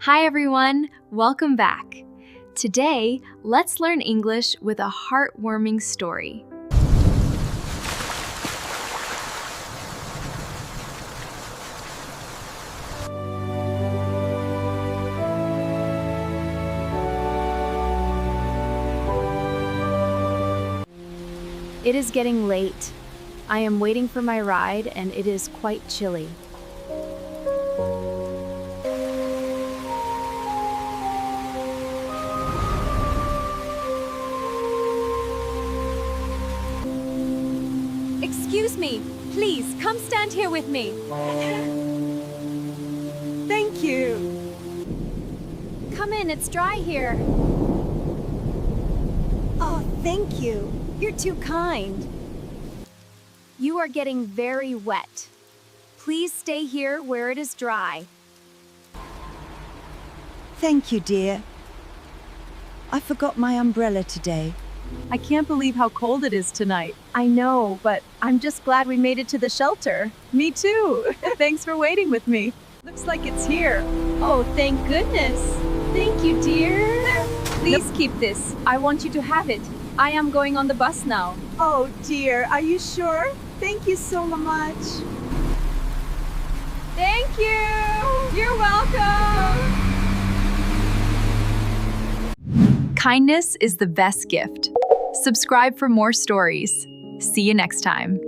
Hi everyone, welcome back. Today, let's learn English with a heartwarming story. It is getting late. I am waiting for my ride and it is quite chilly. Excuse me, please come stand here with me. Thank you. Come in, it's dry here. Oh, thank you. You're too kind. You are getting very wet. Please stay here where it is dry. Thank you, dear. I forgot my umbrella today. I can't believe how cold it is tonight. I know, but I'm just glad we made it to the shelter. Me too. Thanks for waiting with me. Looks like it's here. Oh, thank goodness. Thank you, dear. Please keep this. I want you to have it. I am going on the bus now. Oh, dear. Are you sure? Thank you so much. Thank you. You're welcome. Kindness is the best gift. Subscribe for more stories. See you next time.